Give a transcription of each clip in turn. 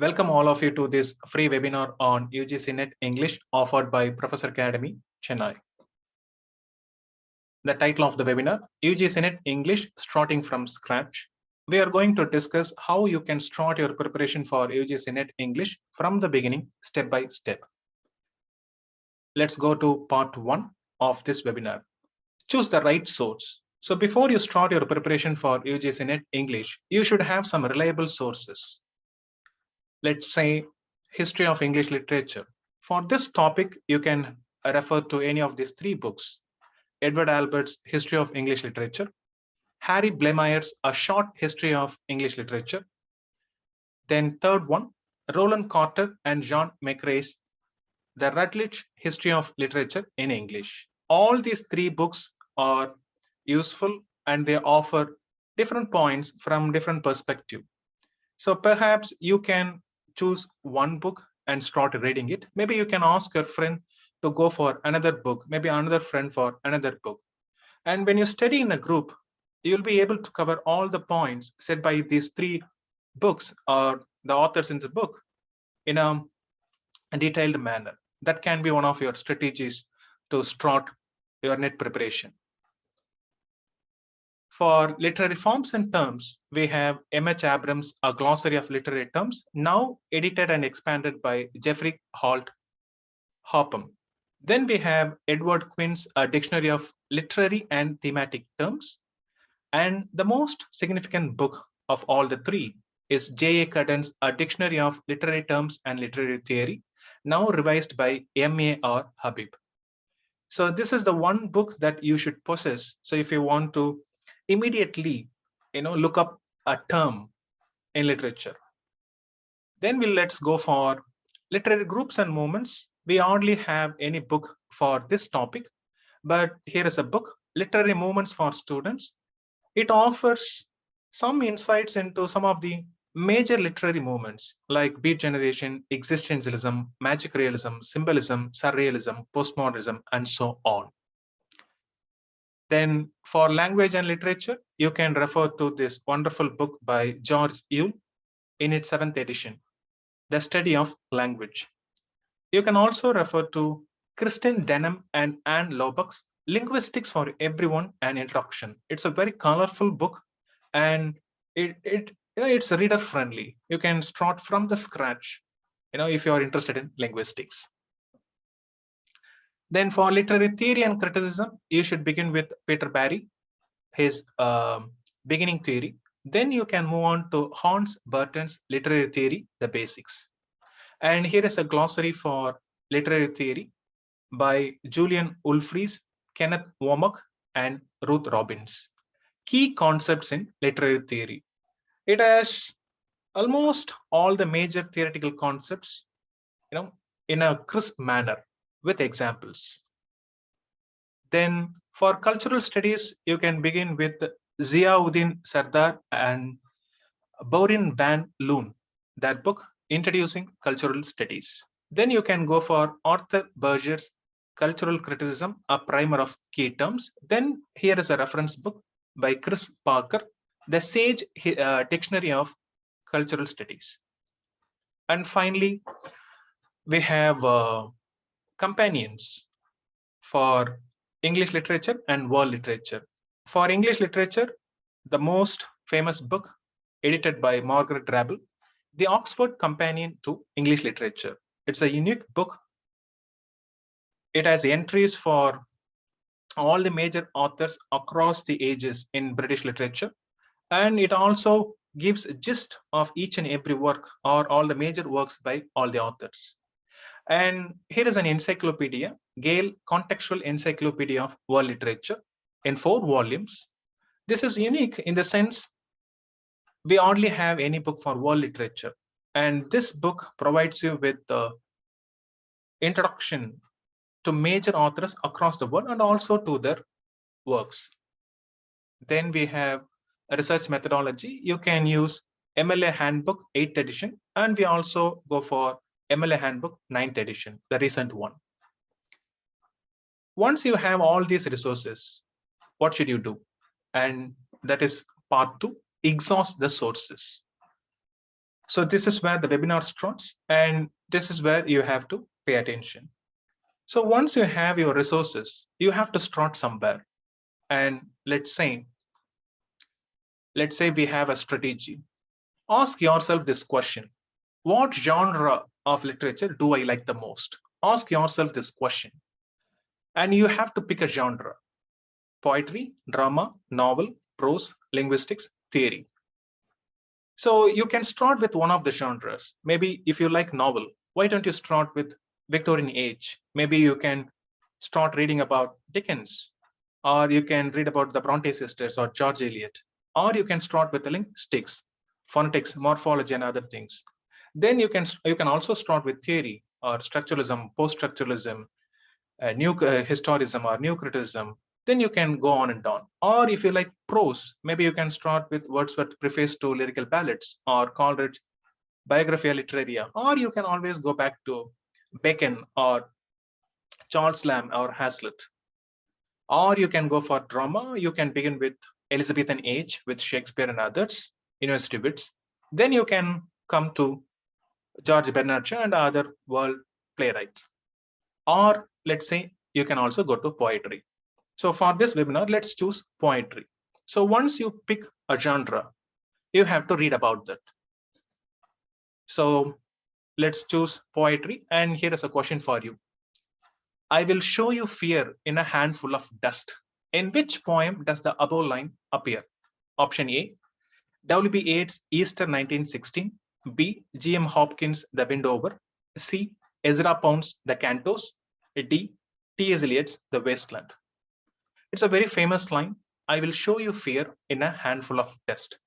Welcome all of you to this free webinar on UGC NET English offered by Professor Academy, Chennai. The title of the webinar, UGC NET English Starting from Scratch. We are going to discuss how you can start your preparation for UGC NET English from the beginning, step by step. Let's go to part 1 of this webinar. Choose the right source. So before you start your preparation for UGC NET English, you should have some reliable sources. Let's say history of English literature. For this topic, you can refer to any of these 3 books. Edward Albert's History of English Literature, Harry Blemeyer's A Short History of English Literature. Then third one, Roland Carter and John McRae's The Routledge History of Literature in English. All these 3 books are useful and they offer different points from different perspectives. So perhaps you can choose one book and start reading it. Maybe you can ask your friend to go for another book, maybe another friend for another book. And when you study in a group, you'll be able to cover all the points said by these 3 books or the authors in the book in a detailed manner. That can be one of your strategies to start your NET preparation. For literary forms and terms, we have M.H. Abrams' A Glossary of Literary Terms, now edited and expanded by Jeffrey Holt Hopham. Then we have Edward Quinn's A Dictionary of Literary and Thematic Terms. And the most significant book of all the 3 is J.A. Cudden's A Dictionary of Literary Terms and Literary Theory, now revised by M.A.R. Habib. So this is the one book that you should possess. So if you want to immediately look up a term in literature. Then let's go for literary groups and movements. We hardly have any book for this topic, but here is a book, Literary Movements for Students. It offers some insights into some of the major literary movements like Beat Generation, Existentialism, Magic Realism, Symbolism, Surrealism, Postmodernism, and so on. Then for language and literature, you can refer to this wonderful book by George Yule in its 7th edition, The Study of Language. You can also refer to Kristen Denham and Anne Lobach's Linguistics for Everyone, an Introduction. It's a very colorful book and it's reader friendly. You can start from the scratch, if you are interested in linguistics. Then for literary theory and criticism, you should begin with Peter Barry, his beginning theory. Then you can move on to Hans Burton's literary theory, the basics. And here is a glossary for literary theory by Julian Ulfries, Kenneth Womack, and Ruth Robbins. Key concepts in literary theory. It has almost all the major theoretical concepts, in a crisp manner with examples. Then for cultural studies, you can begin with Ziauddin Sardar and Borin van Loon, that book, Introducing Cultural Studies. Then you can go for Arthur Berger's Cultural Criticism, a primer of key terms. Then here is a reference book by Chris Parker, The Sage Dictionary of Cultural Studies. And finally, we have companions for English literature and world literature. For English literature, the most famous book edited by Margaret Drabble, The Oxford Companion to English Literature. It's a unique book. It has entries for all the major authors across the ages in British literature. And it also gives a gist of each and every work or all the major works by all the authors. And here is an encyclopedia, Gale Contextual Encyclopedia of World Literature in 4 volumes. This is unique in the sense we hardly have any book for world literature. And this book provides you with the introduction to major authors across the world and also to their works. Then we have a research methodology. You can use MLA Handbook 8th edition, and we also go for MLA Handbook 9th edition, the recent one. Once you have all these resources, what should you do? And that is part 2, exhaust the sources. So this is where the webinar starts, and this is where you have to pay attention. So once you have your resources, you have to start somewhere. And let's say we have a strategy. Ask yourself this question: what genre of literature do I like the most? Ask yourself this question. And you have to pick a genre: poetry, drama, novel, prose, linguistics, theory. So you can start with one of the genres. Maybe if you like novel, why don't you start with Victorian age? Maybe you can start reading about Dickens, or you can read about the Bronte sisters or George Eliot, or you can start with the linguistics, phonetics, morphology, and other things. Then you can also start with theory or structuralism, post-structuralism, new historism or new criticism. Then you can go on and on. Or if you like prose, maybe you can start with Wordsworth's preface to lyrical ballads or Coleridge Biographia Literaria, or you can always go back to Bacon or Charles Lamb or Hazlitt. Or you can go for drama. You can begin with Elizabethan age with Shakespeare and others, university wits. Then you can come to George Bernard Shaw and other world playwrights. Or let's say you can also go to poetry. So for this webinar, let's choose poetry. So once you pick a genre, you have to read about that. So let's choose poetry. And here is a question for you. I will show you fear in a handful of dust. In which poem does the above line appear? Option A, W.B. Yeats' Easter 1916. B, G.M. Hopkins' The Wind Over. C, Ezra Pound's The Cantos. D, T.S. Eliot's The Wasteland. It's a very famous line. I will show you fear in a handful of dust.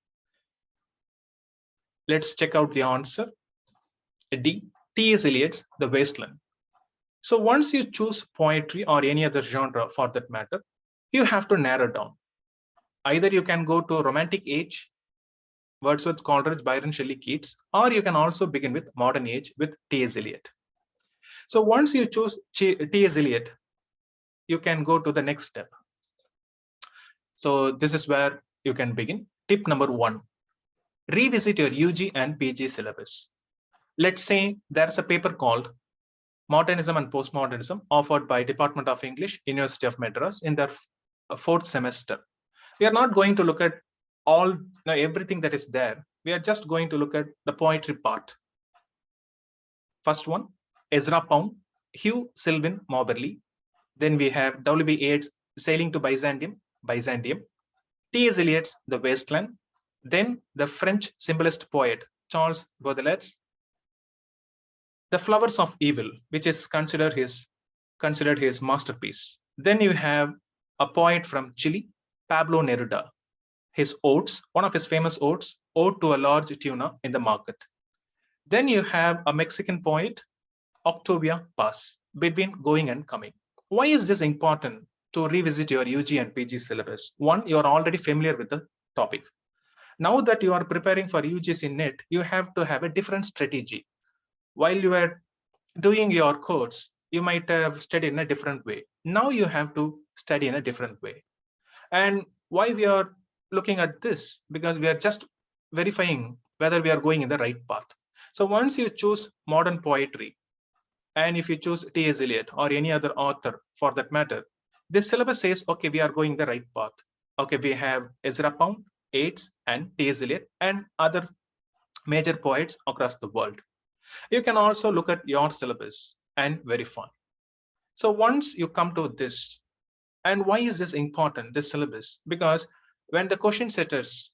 Let's check out the answer. D, T.S. Eliot's The Wasteland. So once you choose poetry or any other genre for that matter, you have to narrow down. Either you can go to Romantic Age, Wordsworth, Coleridge, Byron, Shelley, Keats, or you can also begin with Modern Age with T.S. Eliot. So once you choose T.S. Eliot, you can go to the next step. So this is where you can begin. Tip number 1, revisit your UG and PG syllabus. Let's say there's a paper called Modernism and Postmodernism offered by Department of English, University of Madras in their 4th semester. We are not going to look at everything that is there. We are just going to look at the poetry part. First one, Ezra Pound, Hugh Sylvan Moberly. Then we have W.B. Yeats' Sailing to Byzantium, T.S. Eliot's The Wasteland. Then the French symbolist poet Charles Baudelaire's The Flowers of Evil, which is considered his masterpiece. Then you have a poet from Chile, Pablo Neruda, his odes, one of his famous odes, Ode to a Large Tuna in the Market. Then you have a Mexican poet, Octavia Paz, Between Going and Coming. Why is this important to revisit your UG and PG syllabus? One, you are already familiar with the topic. Now that you are preparing for UGC NET, you have to have a different strategy. While you are doing your course, you might have studied in a different way. Now you have to study in a different way. And why we are looking at this? Because we are just verifying whether we are going in the right path. So once you choose modern poetry, and if you choose T.S. Eliot or any other author for that matter, this syllabus says, okay, we are going the right path. Okay, we have Ezra Pound, Yeats, and T.S. Eliot, and other major poets across the world. You can also look at your syllabus and verify. So once you come to this, and why is this important, this syllabus? Because when the question setters,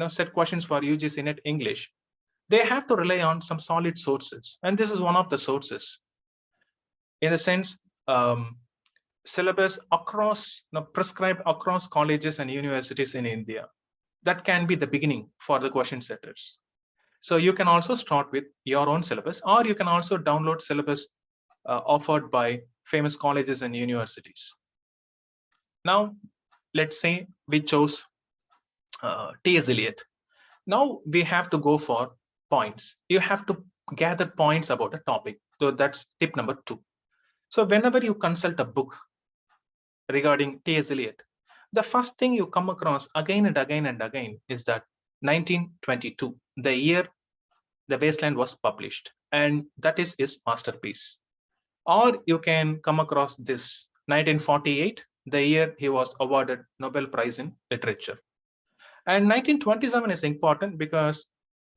set questions for UGC NET English, they have to rely on some solid sources. And this is one of the sources. In the sense, syllabus across, prescribed across colleges and universities in India. That can be the beginning for the question setters. So you can also start with your own syllabus, or you can also download syllabus offered by famous colleges and universities. Now, let's say we chose T.S. Eliot. Now we have to go for points. You have to gather points about a topic. So that's tip number 2. So whenever you consult a book regarding T.S. Eliot, the first thing you come across again and again and again is that 1922, the year The Wasteland was published, and that is his masterpiece. Or you can come across this 1948, the year he was awarded Nobel Prize in Literature. And 1927 is important because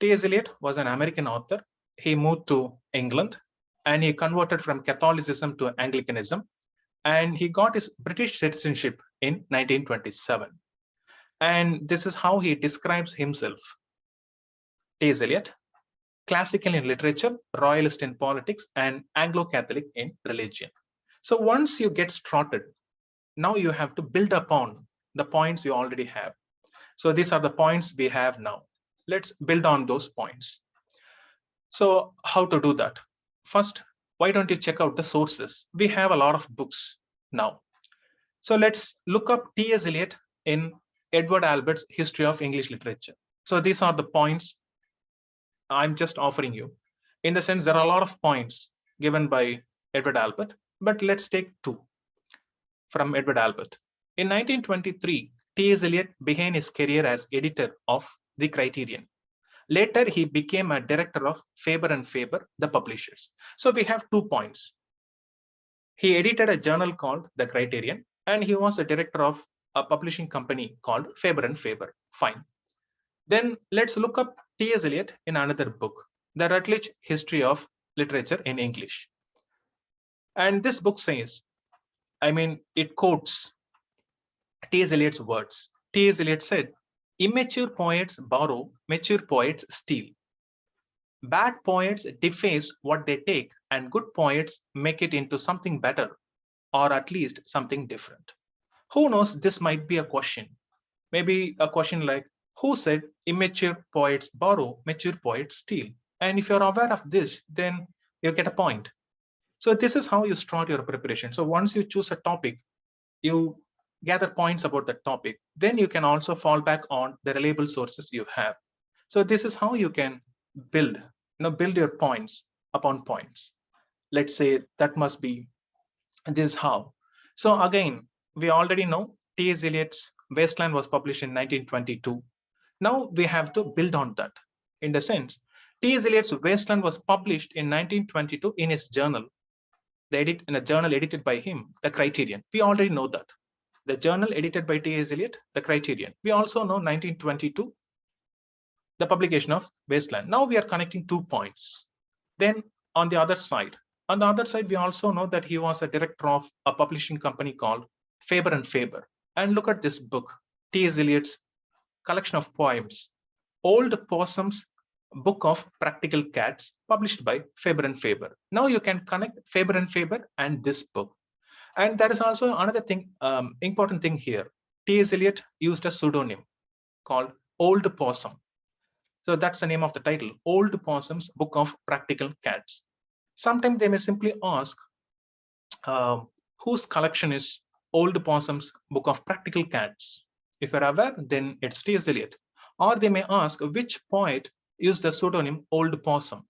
T.S. Eliot was an American author. He moved to England and he converted from Catholicism to Anglicanism, and he got his British citizenship in 1927. And this is how he describes himself. T.S. Eliot, classical in literature, royalist in politics, and Anglo-Catholic in religion. So once you get started, now you have to build upon the points you already have. So these are the points we have now. Let's build on those points. So how to do that? First, why don't you check out the sources? We have a lot of books now. So let's look up T.S. Eliot in Edward Albert's History of English Literature. So these are the points I'm just offering you. In the sense, there are a lot of points given by Edward Albert, but let's take two from Edward Albert. In 1923, T.S. Eliot began his career as editor of The Criterion. Later, he became a director of Faber and Faber, the publishers. So we have 2 points. He edited a journal called The Criterion, and he was a director of a publishing company called Faber and Faber. Fine. Then let's look up T.S. Eliot in another book, The Routledge History of Literature in English. And this book says, it quotes T.S. Eliot's words. T.S. Eliot said, "Immature poets borrow, mature poets steal. Bad poets deface what they take, and good poets make it into something better, or at least something different." Who knows, this might be a question. Maybe a question like, who said immature poets borrow, mature poets steal? And if you're aware of this, then you get a point. So this is how you start your preparation. So once you choose a topic, you gather points about the topic. Then you can also fall back on the reliable sources you have. So this is how you can build your points upon points. Let's say that must be this how. So again, we already know T.S. Eliot's Wasteland was published in 1922. Now we have to build on that. In the sense, T.S. Eliot's Wasteland was published in 1922 in his journal, in a journal edited by him, The Criterion. We already know that. The journal edited by T.S. Eliot, The Criterion. We also know 1922, the publication of Wasteland. Now we are connecting 2 points. Then on the other side, we also know that he was a director of a publishing company called Faber and Faber. And look at this book, T.S. Eliot's collection of poems, Old Possum's Book of Practical Cats, published by Faber and Faber. Now you can connect Faber and Faber and this book. And there is also another thing, important thing here. T.S. Eliot used a pseudonym called Old Possum. So that's the name of the title, Old Possum's Book of Practical Cats. Sometimes they may simply ask, whose collection is Old Possum's Book of Practical Cats? If you're aware, then it's T.S. Eliot. Or they may ask which poet used the pseudonym Old Possum.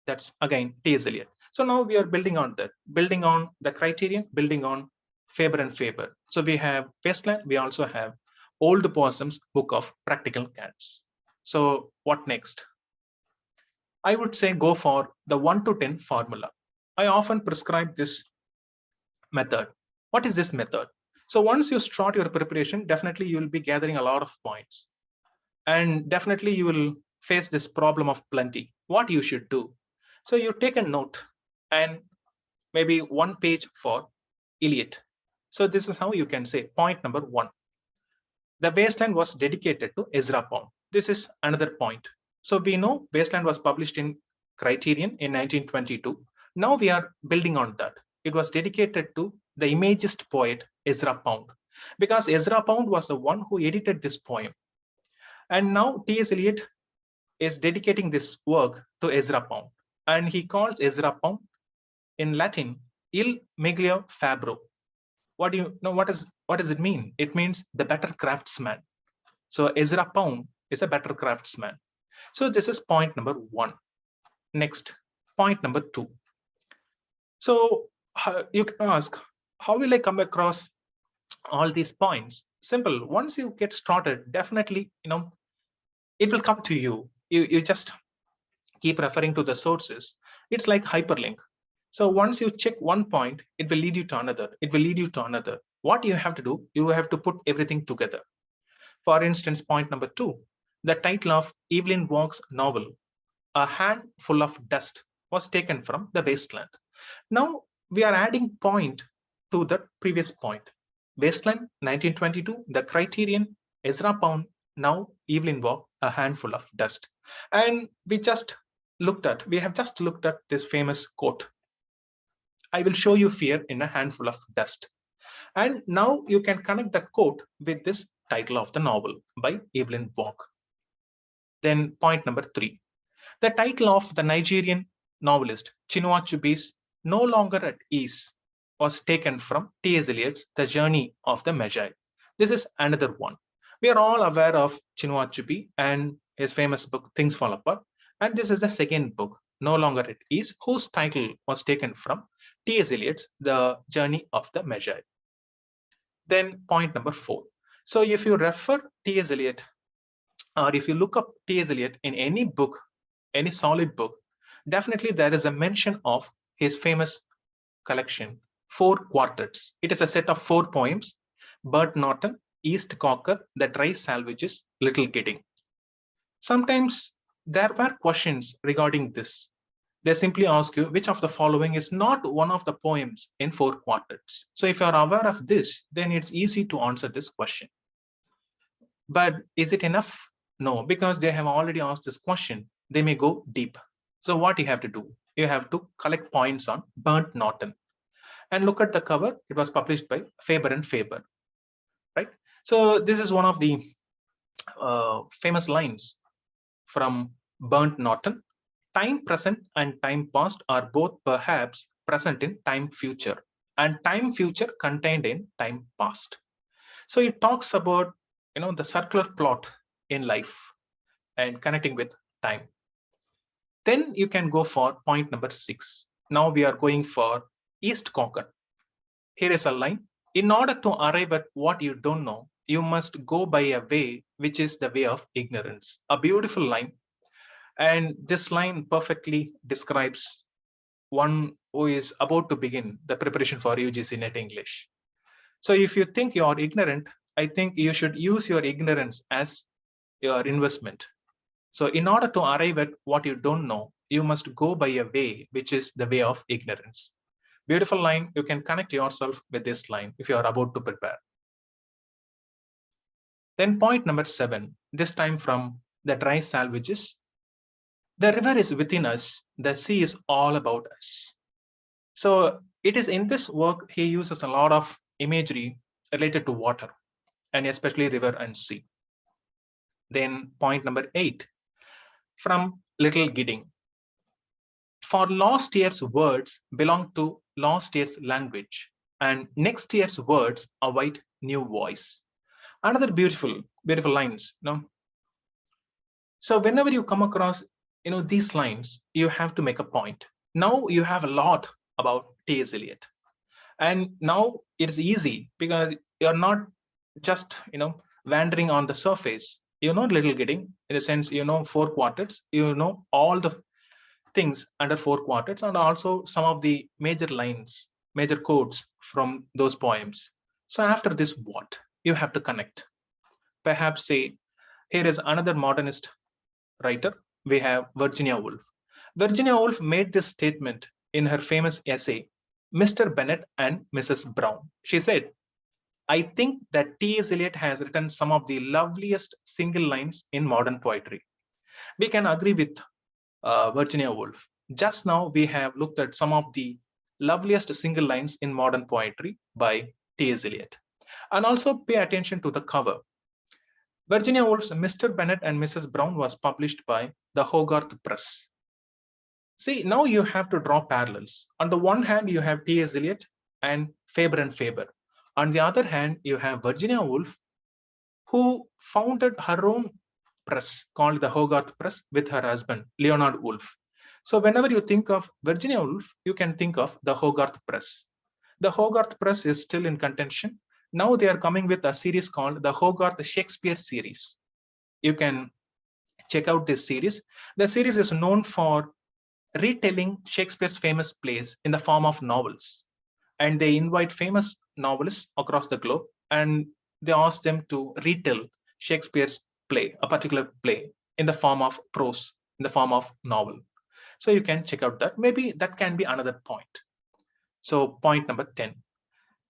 That's again T.S. Eliot. So now we are building on that, building on the Criterion, building on Faber and Faber. So we have Wasteland, we also have Old Possum's Book of Practical Cats. So what next? I would say go for the 1 to 10 formula. I often prescribe this method. What is this method? So once you start your preparation, definitely you will be gathering a lot of points. And definitely you will face this problem of plenty. What you should do? So you take a note and maybe 1 page for Eliot. So this is how you can say point number 1. The Wasteland was dedicated to Ezra Pound. This is another point. So we know Wasteland was published in Criterion in 1922. Now we are building on that. It was dedicated to the Imagist poet Ezra Pound, because Ezra Pound was the one who edited this poem. And now T.S. Eliot is dedicating this work to Ezra Pound, and he calls Ezra Pound in Latin Il Miglior Fabbro. What do you know? What does it mean? It means the better craftsman. So Ezra Pound is a better craftsman. So this is point number 1. Next, point number 2. So you can ask, how will I come across all these points? Simple. Once you get started, definitely, it will come to you. You just keep referring to the sources, it's like hyperlink. So once you check one point, it will lead you to another. It will lead you to another. What you have to do, you have to put everything together. For instance, point number 2, the title of Evelyn Waugh's novel, A Handful of Dust, was taken from the wasteland. Now we are adding point to the previous point. Wasteland, 1922, the Criterion, Ezra Pound, now Evelyn Waugh, A Handful of Dust. And we have just looked at this famous quote. I will show you fear in a handful of dust. And now you can connect that quote with this title of the novel by Evelyn Waugh. Then point number 3, the title of the Nigerian novelist Chinua Achebe's No Longer at Ease was taken from T.S. Eliot's The Journey of the Magi. This is another one. We are all aware of Chinua Achebe and his famous book Things Fall Apart. And this is the second book, No Longer at Ease, whose title was taken from T.S. Eliot's The Journey of the Magi. Then point number 4. So if you refer T.S. Eliot, or if you look up T.S. Eliot in any book, any solid book, definitely there is a mention of his famous collection, 4 quartets. It is a set of 4 poems, Bert Norton, East Cocker, The Dry Salvages, Little Gidding. Sometimes there were questions regarding this. They simply ask you which of the following is not one of the poems in 4 quartets. So if you are aware of this, then it's easy to answer this question. But is it enough? No, because they have already asked this question. They may go deep. So what you have to do? You have to collect points on Burnt Norton. And look at the cover. It was published by Faber and Faber, right? So this is one of the famous lines from Burnt Norton. Time present and time past are both perhaps present in time future, and time future contained in time past. So it talks about, the circular plot in life and connecting with time. Then you can go for point number 6. Now we are going for East Cocker. Here is a line. In order to arrive at what you don't know, you must go by a way which is the way of ignorance. A beautiful line. And this line perfectly describes one who is about to begin the preparation for UGC NET English. So if you think you are ignorant, I think you should use your ignorance as your investment. So in order to arrive at what you don't know, you must go by a way which is the way of ignorance. Beautiful line. You can connect yourself with this line if you are about to prepare. Then point number 7, this time from The Dry Salvages. The river is within us. The sea is all about us. So it is in this work, he uses a lot of imagery related to water, and especially river and sea. Then point number 8, from Little Gidding. For last year's words belong to last year's language, and next year's words await new voice. Another beautiful lines. So whenever you come across these lines, you have to make a point. Now you have a lot about T.S. Eliot, and now it's easy because you're not just wandering on the surface. Little Gidding, in a sense, 4 quartets, all the things under 4 quartets, and also some of the major lines, major quotes from those poems. So after this, what you have to connect? Perhaps say, here is another modernist writer. We have Virginia Woolf. Virginia Woolf made this statement in her famous essay, Mr. Bennet and Mrs. Brown. She said, I think that T.S. Eliot has written some of the loveliest single lines in modern poetry. We can agree with Virginia Woolf. Just now, we have looked at some of the loveliest single lines in modern poetry by T.S. Eliot. And also pay attention to the cover. Virginia Woolf's Mr. Bennet and Mrs. Brown was published by the Hogarth Press. See, now you have to draw parallels. On the one hand, you have T.S. Eliot and Faber and Faber. On the other hand, you have Virginia Woolf, who founded her own press called the Hogarth Press with her husband, Leonard Woolf. So whenever you think of Virginia Woolf, you can think of the Hogarth Press. The Hogarth Press is still in contention. Now they are coming with a series called the Hogarth Shakespeare series. You can check out this series. The series is known for retelling Shakespeare's famous plays in the form of novels. And they invite famous novelists across the globe and they ask them to retell Shakespeare's play, a particular play, in the form of prose, in the form of novel. So you can check out that. Maybe that can be another point. So point number 10.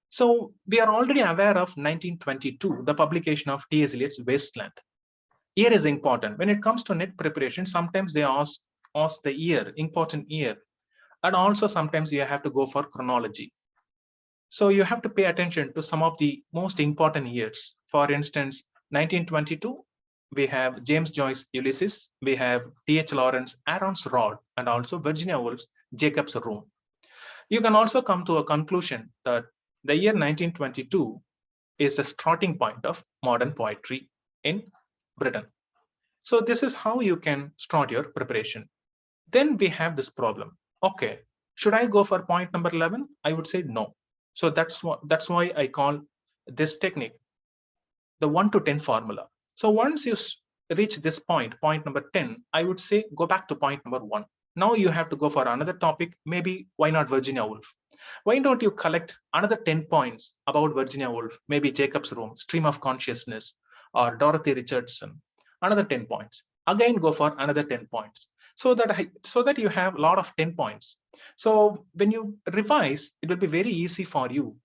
So we are already aware of 1922, the publication of T.S. Eliot's Wasteland. Year is important. When it comes to NET preparation, sometimes they ask the year, important year. And also sometimes you have to go for chronology. So you have to pay attention to some of the most important years. For instance, 1922, we have James Joyce Ulysses, we have T.H. Lawrence Aaron's Rod, and also Virginia Woolf's Jacob's Room. You can also come to a conclusion that the year 1922 is the starting point of modern poetry in Britain. So this is how you can start your preparation. Then we have this problem. Okay, should I go for point number 11? I would say no. So that's why I call this technique the 1 to 10 formula. So once you reach this point number 10, I would say go back to point number 1. Now you have to go for another topic. Maybe why not Virginia Woolf? Why don't you collect another 10 points about Virginia Woolf? Maybe Jacob's Room, Stream of Consciousness, or Dorothy Richardson. Another 10 points. Again, go for another 10 points. So that you have a lot of 10 points. So when you revise, it will be very easy for you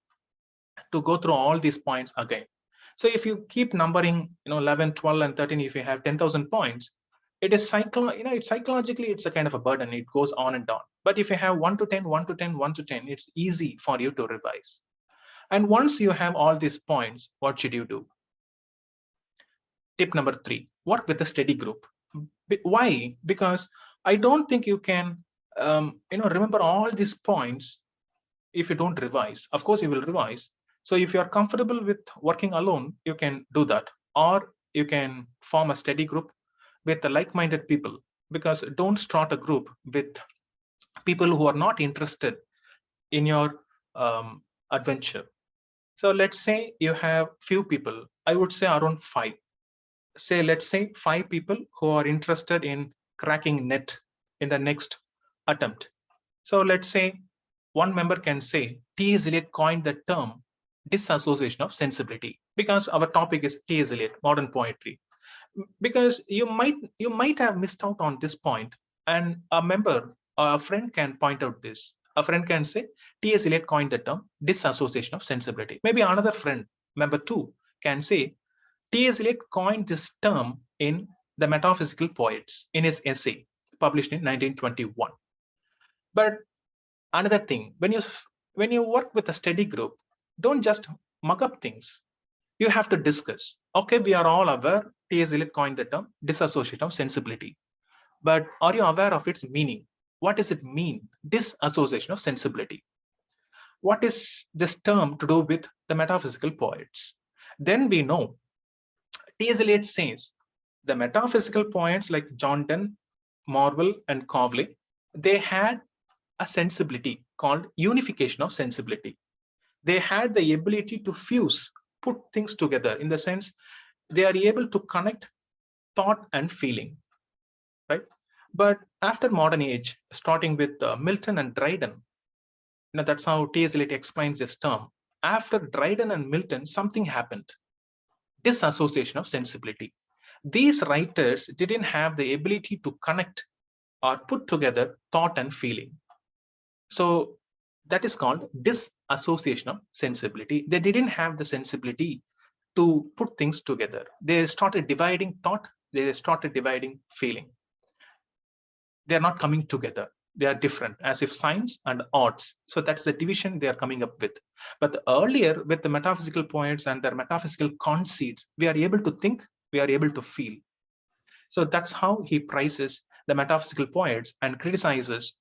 to go through all these points again. So if you keep numbering, 11, 12, and 13, if you have 10,000 points, it is psychologically, it's a kind of a burden. It goes on and on. But if you have 1 to 10, 1 to 10, 1 to 10, it's easy for you to revise. And once you have all these points, what should you do? Tip number 3, work with a steady group. Why? Because I don't think you can, remember all these points if you don't revise. Of course, you will revise. So if you are comfortable with working alone, you can do that. Or you can form a steady group with the like-minded people, because don't start a group with people who are not interested in your adventure. So let's say you have few people, I would say around 5. Let's say 5 people who are interested in cracking NET in the next attempt. So let's say one member can say T.S. Eliot coined the term disassociation of sensibility, because our topic is T.S. Eliot, modern poetry. Because you might have missed out on this point, and a friend can point out this. A friend can say T.S. Eliot coined the term disassociation of sensibility. Maybe another friend, member 2, can say T.S. Eliot coined this term in the Metaphysical Poets in his essay published in 1921. But another thing, when you work with a steady group, don't just mug up things. You have to discuss. Okay, we are all aware T.S. Eliot coined the term disassociation of sensibility. But are you aware of its meaning? What does it mean, disassociation of sensibility? What is this term to do with the Metaphysical Poets? Then we know T.S. Eliot says the metaphysical poets like John Donne, Marvell, and Cowley, they had a sensibility called unification of sensibility. They had the ability to fuse, put things together, in the sense they are able to connect thought and feeling, right? But after modern age, starting with Milton and Dryden, that's how T.S. Eliot explains this term. After Dryden and Milton, something happened. Disassociation of sensibility. These writers didn't have the ability to connect or put together thought and feeling. So that is called disassociation of sensibility. They didn't have the sensibility to put things together. They started dividing thought, they started dividing feeling. They're not coming together. They are different, as if science and arts. So that's the division they are coming up with. But earlier, with the metaphysical poets and their metaphysical conceits, we are able to think, we are able to feel. So that's how he praises the metaphysical poets and criticizes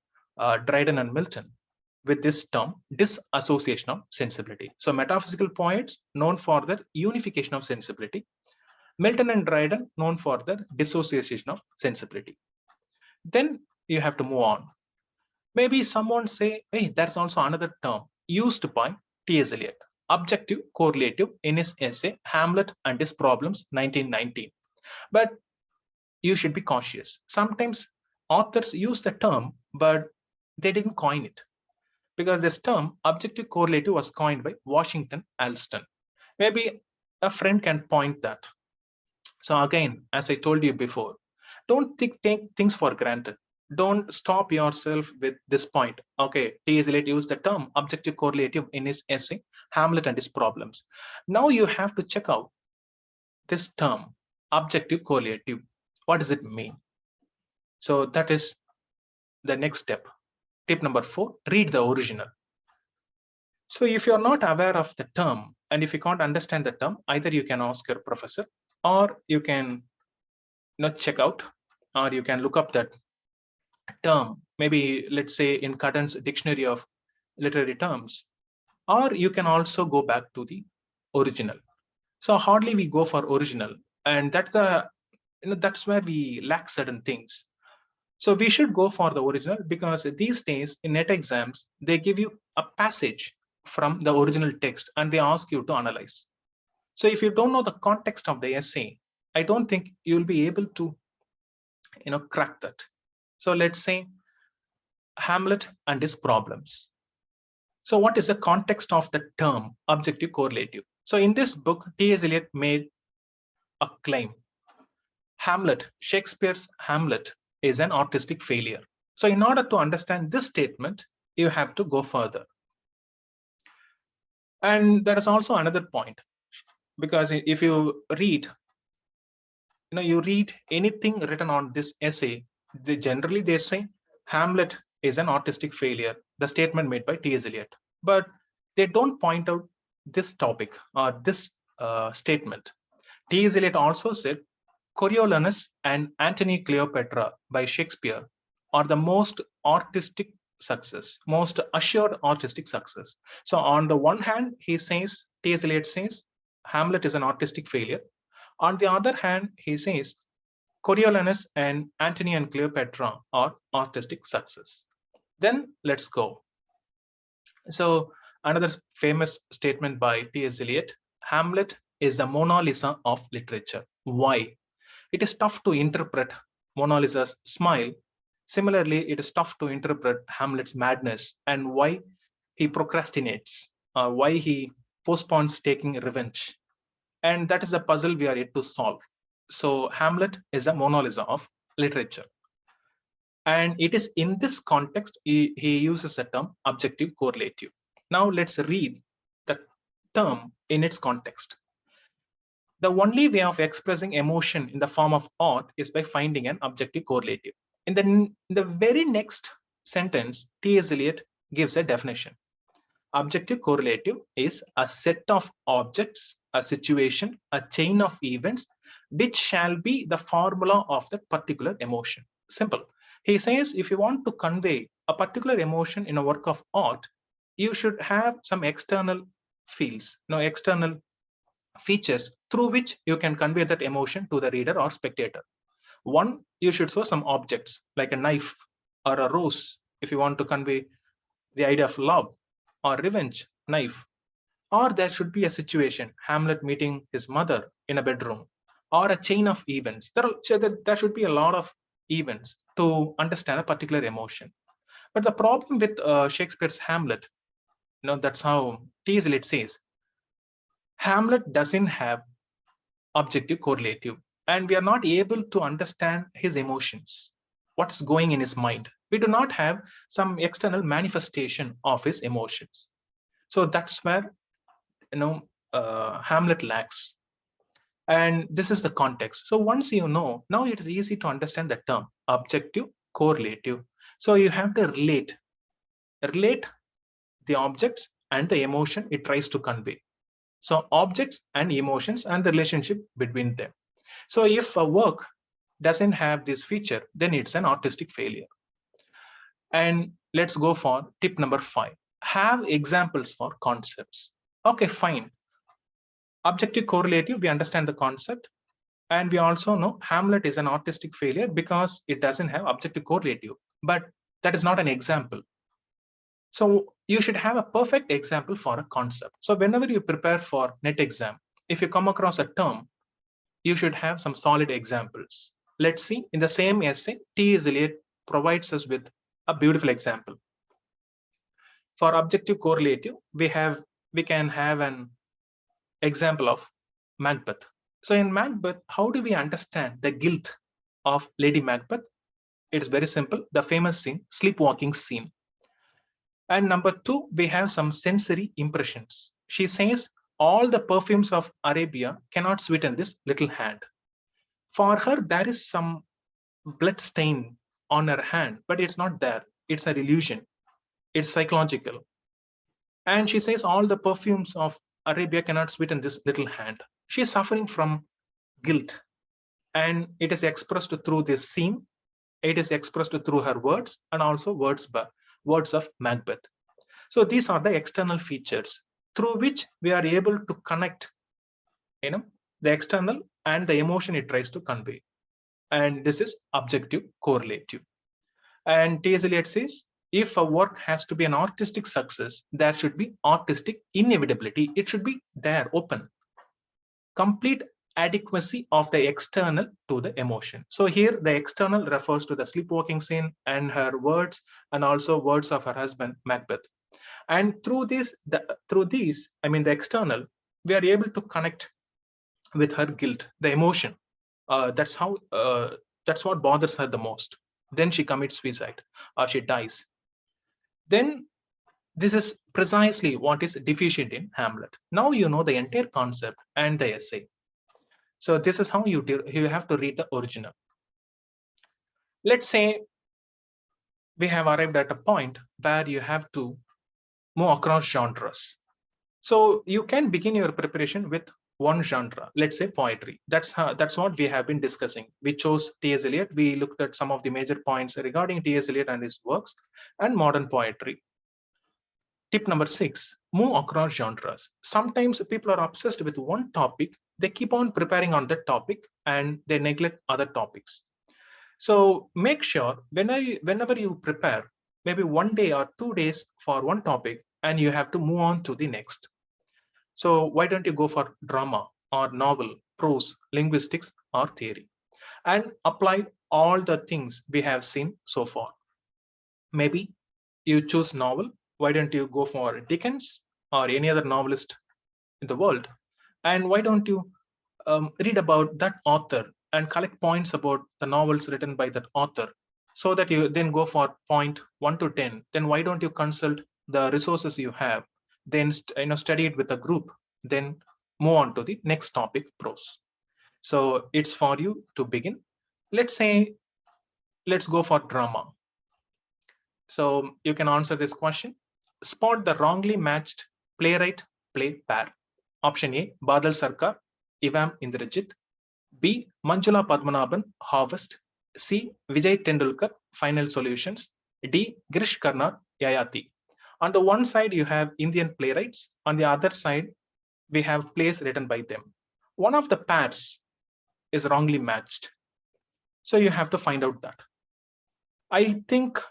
Dryden and Milton with this term, disassociation of sensibility. So metaphysical poets known for their unification of sensibility. Milton and Dryden known for their dissociation of sensibility. Then you have to move on. Maybe someone say, hey, there's also another term used by T.S. Eliot, objective correlative, in his essay Hamlet and His Problems, 1919. But you should be cautious. Sometimes authors use the term, but they didn't coin it, because this term objective correlative was coined by Washington Alston. Maybe a friend can point that. So again, as I told you before, don't take things for granted. Don't stop yourself with this point. Okay, T.S. Eliot used the term objective correlative in his essay, Hamlet and His Problems. Now you have to check out this term, objective correlative. What does it mean? So that is the next step. Tip number 4, read the original. So if you're not aware of the term, and if you can't understand the term, either you can ask your professor, or you can check out, or you can look up that term, maybe let's say in Cutton's Dictionary of Literary Terms, or you can also go back to the original. So hardly we go for original, and that's where we lack certain things. So we should go for the original, because these days in NET exams, they give you a passage from the original text and they ask you to analyze. So if you don't know the context of the essay, I don't think you'll be able to crack that. So let's say Hamlet and His Problems. So what is the context of the term objective correlative? So in this book, T.S. Eliot made a claim. Hamlet, Shakespeare's Hamlet, is an artistic failure. So in order to understand this statement, you have to go further. And there is also another point, because if you read, you read anything written on this essay, generally they say Hamlet is an artistic failure, the statement made by T.S. Eliot. But they don't point out this topic or this statement. T.S. Eliot also said Coriolanus and Antony Cleopatra by Shakespeare are the most artistic success, most assured artistic success. So on the one hand, T.S. Eliot says Hamlet is an artistic failure. On the other hand, he says Coriolanus and Antony and Cleopatra are artistic success. Then let's go. So another famous statement by T.S. Eliot, Hamlet is the Mona Lisa of literature. Why? It is tough to interpret Mona Lisa's smile. Similarly, it is tough to interpret Hamlet's madness and why he procrastinates, why he postpones taking revenge. And that is a puzzle we are yet to solve. So Hamlet is a Mona Lisa of literature. And it is in this context, he uses the term objective correlative. Now let's read the term in its context. The only way of expressing emotion in the form of art is by finding an objective correlative. In the very next sentence, T.S. Eliot gives a definition. Objective correlative is a set of objects, a situation, a chain of events, which shall be the formula of that particular emotion. Simple. He says if you want to convey a particular emotion in a work of art, you should have some external fields, external features through which you can convey that emotion to the reader or spectator. One, you should show some objects like a knife or a rose if you want to convey the idea of love, or revenge, knife. Or there should be a situation, Hamlet meeting his mother in a bedroom, or a chain of events. There should be a lot of events to understand a particular emotion. But the problem with Shakespeare's Hamlet, that's how T.S. Eliot says, Hamlet doesn't have objective correlative, and we are not able to understand his emotions, what's going in his mind. We do not have some external manifestation of his emotions. So that's where Hamlet lacks. And this is the context. So once you know, now it is easy to understand the term objective correlative. So you have to relate the objects and the emotion it tries to convey. So objects and emotions and the relationship between them. So if a work doesn't have this feature, then it's an artistic failure. And let's go for tip number 5. Have examples for concepts. Okay, fine. Objective correlative, we understand the concept. And we also know Hamlet is an artistic failure because it doesn't have objective correlative. But that is not an example. So you should have a perfect example for a concept. So whenever you prepare for NET exam, if you come across a term, you should have some solid examples. Let's see, in the same essay, T.S. Eliot provides us with a beautiful example. For objective correlative, we can have an example of Macbeth. So in Macbeth, how do we understand the guilt of Lady Macbeth? It's very simple, the famous scene, sleepwalking scene. And number two, we have some sensory impressions. She says, all the perfumes of Arabia cannot sweeten this little hand. For her, there is some blood stain on her hand, but it's not there. It's an illusion. It's psychological. And she says, all the perfumes of Arabia cannot sweeten this little hand. She's suffering from guilt. And it is expressed through this scene. It is expressed through her words and also words of Macbeth. So these are the external features through which we are able to connect, the external and the emotion it tries to convey. And this is objective correlative. And T.S. Eliot says, if a work has to be an artistic success, there should be artistic inevitability. It should be there, open. Complete adequacy of the external to the emotion. So here the external refers to the sleepwalking scene and her words, and also words of her husband Macbeth. And through the external, we are able to connect with her guilt, the emotion. That's what bothers her the most. Then she commits suicide or she dies. Then this is precisely what is deficient in Hamlet. Now you know the entire concept and the essay. So this is how you have to read the original. Let's say we have arrived at a point where you have to move across genres. So you can begin your preparation with one genre, let's say poetry. That's what we have been discussing. We chose T.S. Eliot. We looked at some of the major points regarding T.S. Eliot and his works and modern poetry. Tip number 6, move across genres. Sometimes people are obsessed with one topic. They keep on preparing on that topic and they neglect other topics. So make sure whenever you prepare, maybe 1 day or 2 days for one topic, and you have to move on to the next. So why don't you go for drama or novel, prose, linguistics, or theory, and apply all the things we have seen so far. Maybe you choose novel. Why don't you go for Dickens or any other novelist in the world? And why don't you read about that author and collect points about the novels written by that author, so that you then go for point 1 to 10. Then why don't you consult the resources you have, then study it with a group, then move on to the next topic, prose. So it's for you to begin. Let's go for drama. So you can answer this question. Spot the wrongly matched playwright play pair. Option A, Badal Sarkar, Ivam Indrajit. B, Manjula Padmanabhan, Harvest. C, Vijay Tendulkar, Final Solutions. D, Girish Karnad, Yayati. On the one side, you have Indian playwrights. On the other side, we have plays written by them. One of the pairs is wrongly matched. So you have to find out that. I think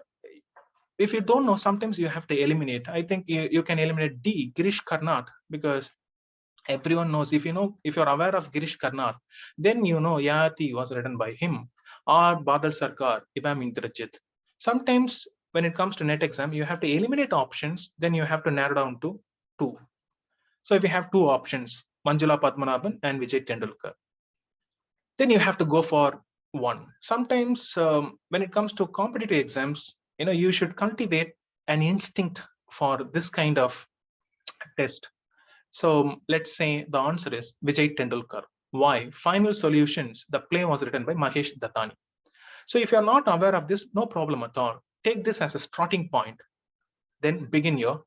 if you don't know, sometimes you have to eliminate. I think you can eliminate D, Girish Karnad, because everyone knows. If you're aware of Girish Karnad, then you know Yayati was written by him, or Badal Sarkar, Ivam Indrajit. Sometimes when it comes to NET exam, you have to eliminate options, then you have to narrow down to 2. So if you have 2 options, Manjula Padmanabhan and Vijay Tendulkar, then you have to go for 1. Sometimes when it comes to competitive exams, you should cultivate an instinct for this kind of test. So let's say the answer is Vijay Tendulkar. Why? Final Solutions, the play was written by Mahesh Dattani. So if you're not aware of this, no problem at all. Take this as a starting point, then begin your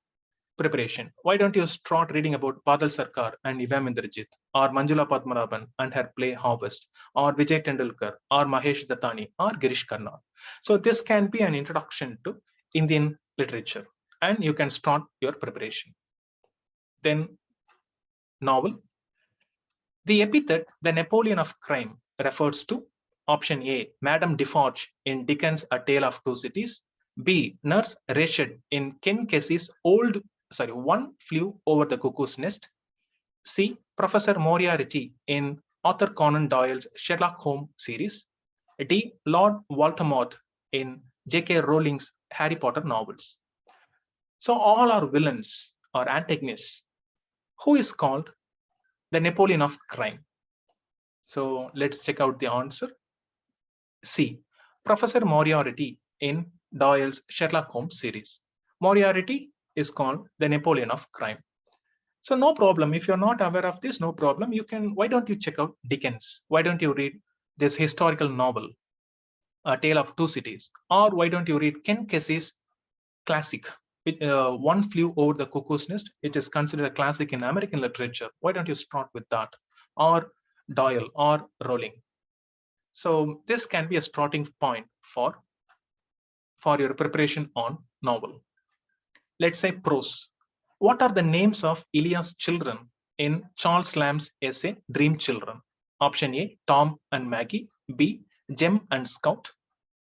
preparation. Why don't you start reading about Badal Sarkar and Ivam Indrajit, or Manjula Padmanabhan and her play Harvest, or Vijay Tendulkar, or Mahesh Dattani, or Girish Karnad. So this can be an introduction to Indian literature, and you can start your preparation. Then novel. The epithet, the Napoleon of crime, refers to option A, Madame Defarge in Dickens' A Tale of Two Cities. B, Nurse Ratched in Ken Kesey's One Flew Over the Cuckoo's Nest. C, Professor Moriarty in Arthur Conan Doyle's Sherlock Holmes series. D. Lord Voldemort in J.K. Rowling's Harry Potter novels. So all are villains or antagonists. Who is called the Napoleon of crime? So let's check out the answer. C. Professor Moriarty in Doyle's Sherlock Holmes series. Moriarty is called the Napoleon of crime. So no problem. If you're not aware of this, no problem. You can, why don't you check out Dickens? Why don't you read this historical novel, A Tale of Two Cities? Or why don't you read Ken Kesey's classic, One Flew Over the Cuckoo's Nest, which is considered a classic in American literature? Why don't you start with that? Or Doyle or Rowling? So this can be a starting point for your preparation on novel. Let's say prose. What are the names of Elia's children in Charles Lamb's essay, Dream Children? Option A, Tom and Maggie. B, Jem and Scout.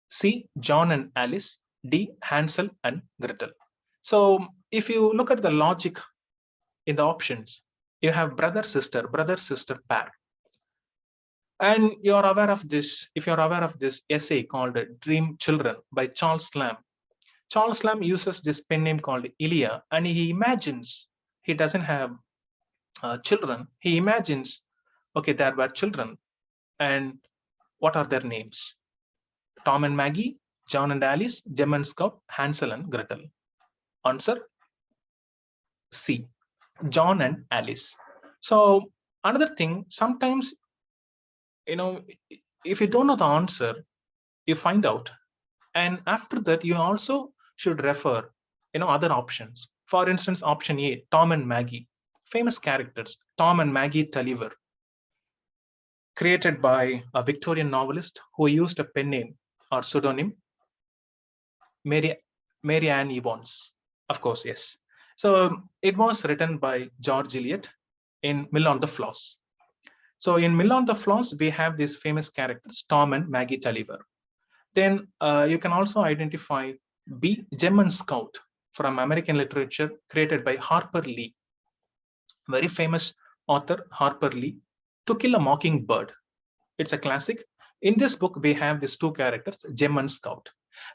C, John and Alice. D, Hansel and Gretel. So if you look at the logic in the options, you have brother-sister pair. And you're aware of this, if you're aware of this essay called Dream Children by Charles Lamb. Charles Lamb uses this pen name called Elia, and he imagines, he doesn't have children. He imagines, okay, there were children, and what are their names? Tom and Maggie, John and Alice, Jem and Scout, Hansel and Gretel. Answer C, John and Alice. So another thing, sometimes, if you don't know the answer, you find out, and after that you also should refer other options. For instance, option A, Tom and Maggie, famous characters, Tom and Maggie Tulliver, created by a Victorian novelist who used a pen name or pseudonym, Mary Ann Evans. Of course, yes. So it was written by George Eliot in Mill on the Floss. So in Mill on the Floss, we have these famous characters, Tom and Maggie Tulliver. Then you can also identify B, Jem and Scout from American literature, created by Harper Lee. Very famous author, Harper Lee, To Kill a Mockingbird. It's a classic. In this book, we have these two characters, Jem and Scout.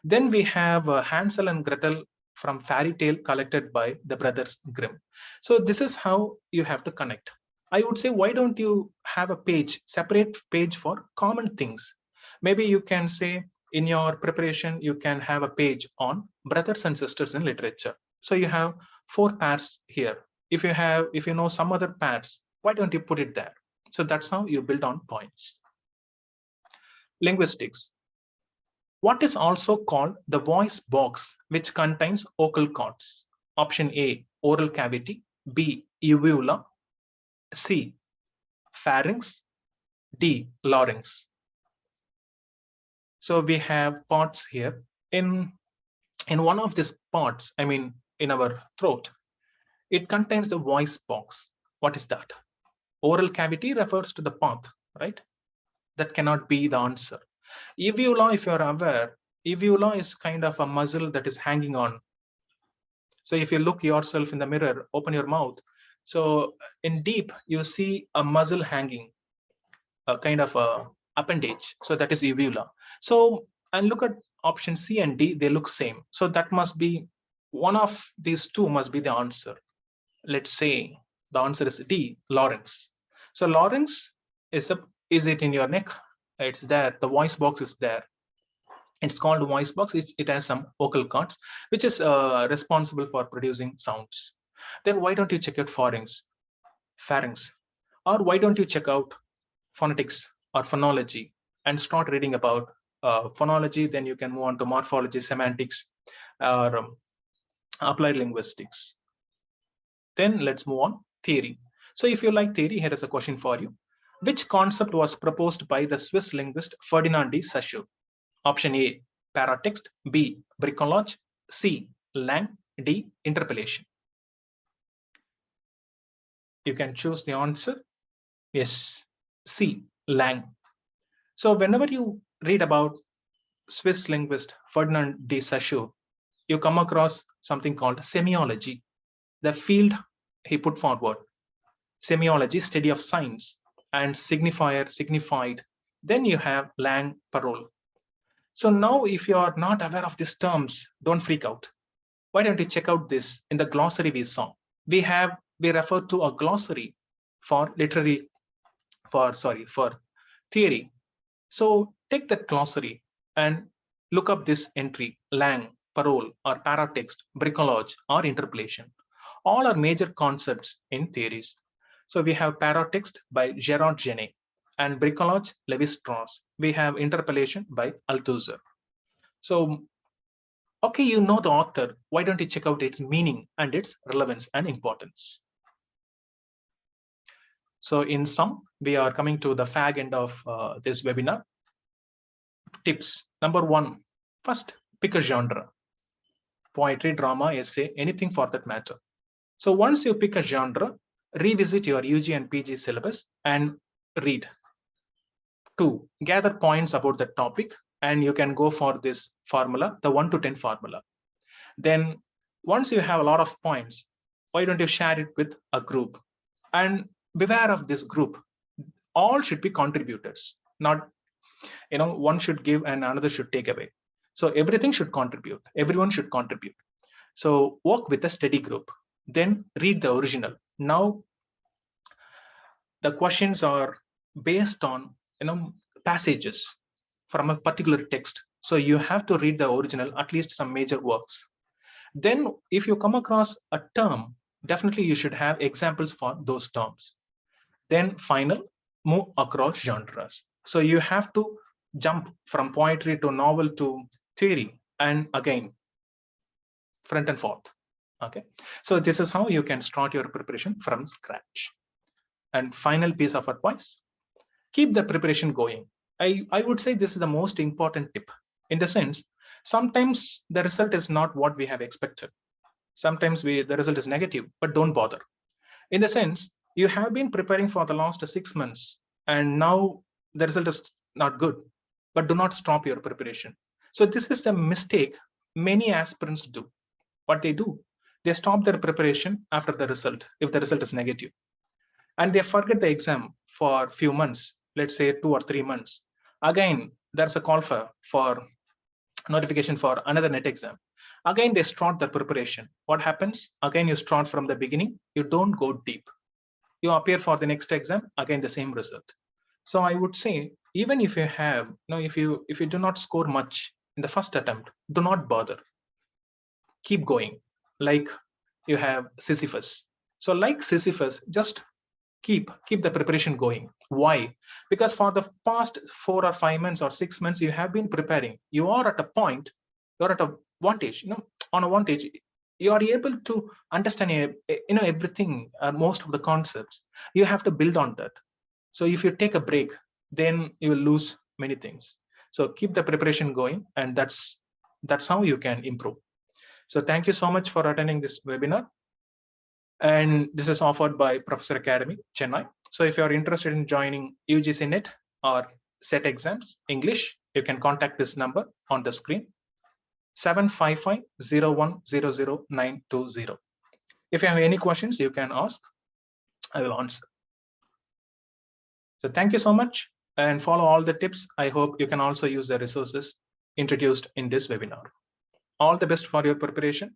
Then we have Hansel and Gretel from fairy tale collected by the brothers Grimm. So this is how you have to connect. I would say, why don't you have a page, separate page for common things? Maybe you can say in your preparation, you can have a page on brothers and sisters in literature. So you have 4 pairs here. If you know some other pairs, why don't you put it there? So that's how you build on points. Linguistics. What is also called the voice box, which contains vocal cords? Option A, oral cavity. B, uvula. C, pharynx. D, larynx. So we have parts here. In one of these parts, in our throat, it contains the voice box. What is that? Oral cavity refers to the path, right? That cannot be the answer. Uvula, if you're aware, uvula is kind of a muscle that is hanging on. So if you look yourself in the mirror, open your mouth. So in deep, you see a muscle hanging, a kind of a appendage. So that is uvula. So, and look at option C and D, they look same. So that must be, one of these two must be the answer. Let's say the answer is D, larynx. So larynx is it in your neck? It's there. The voice box is there. It's called voice box. It has some vocal cords, which is responsible for producing sounds. Then why don't you check out pharynx? Or why don't you check out phonetics or phonology and start reading about phonology? Then you can move on to morphology, semantics, or applied linguistics. Then let's move on, theory. So if you like theory, here is a question for you. Which concept was proposed by the Swiss linguist Ferdinand de Saussure? Option A, paratext. B, bricolage. C, lang. D, interpolation. You can choose the answer. Yes, C, lang. So whenever you read about Swiss linguist Ferdinand de Saussure, you come across something called semiology, the field he put forward. Semiology, study of signs, and signifier, signified, Then you have lang parole. So now if you are not aware of these terms, don't freak out. Why don't you check out this in the glossary we saw? We refer to a glossary for for theory. So take that glossary and look up this entry, lang, parole, or paratext, bricolage, or interpolation. All are major concepts in theories. So we have paratext by Gerard Genet and bricolage, Lévi-Strauss. We have interpolation by Althusser. So, okay, you know the author. Why don't you check out its meaning and its relevance and importance? So in sum, we are coming to the fag end of this webinar. Tips. Number 1, first, pick a genre. Poetry, drama, essay, anything for that matter. So once you pick a genre, revisit your UG and PG syllabus and read. 2, gather points about the topic, and you can go for this formula, the 1 to 10 formula. Then once you have a lot of points, why don't you share it with a group? And beware of this group. All should be contributors, not one should give and another should take away. So everything should contribute. Everyone should contribute. So work with a steady group. Then read the original. Now the questions are based on passages from a particular text. So you have to read the original, at least some major works. Then if you come across a term, definitely you should have examples for those terms. Then final, move across genres. So you have to jump from poetry to novel to theory, and again, front and forth. Okay, so this is how you can start your preparation from scratch. And final piece of advice, keep the preparation going. I would say this is the most important tip, in the sense, sometimes the result is not what we have expected. Sometimes the result is negative, but don't bother. In the sense, you have been preparing for the last 6 months, and now the result is not good, but do not stop your preparation. So this is the mistake many aspirants do. What they do, they stop their preparation after the result, if the result is negative. And they forget the exam for a few months, let's say 2 or 3 months. Again, there's a call for notification for another NET exam. Again, they start the preparation. What happens? Again, you start from the beginning. You don't go deep. You appear for the next exam, again the same result. So I would say, even if you have, if you do not score much in the first attempt, do not bother. Keep going. Like you have Sisyphus. So like Sisyphus, just keep the preparation going. Why? Because for the past 4 or 5 months or 6 months, you have been preparing. You are at a point, you're at a vantage, on a vantage, you are able to understand, everything, most of the concepts. You have to build on that. So if you take a break, then you will lose many things. So keep the preparation going, and that's how you can improve. So thank you so much for attending this webinar. And this is offered by Professor Academy, Chennai. So if you are interested in joining UGC NET or SET exams, English, you can contact this number on the screen, 755-0100-920. If you have any questions, you can ask. I will answer. So thank you so much, and follow all the tips. I hope you can also use the resources introduced in this webinar. All the best for your preparation.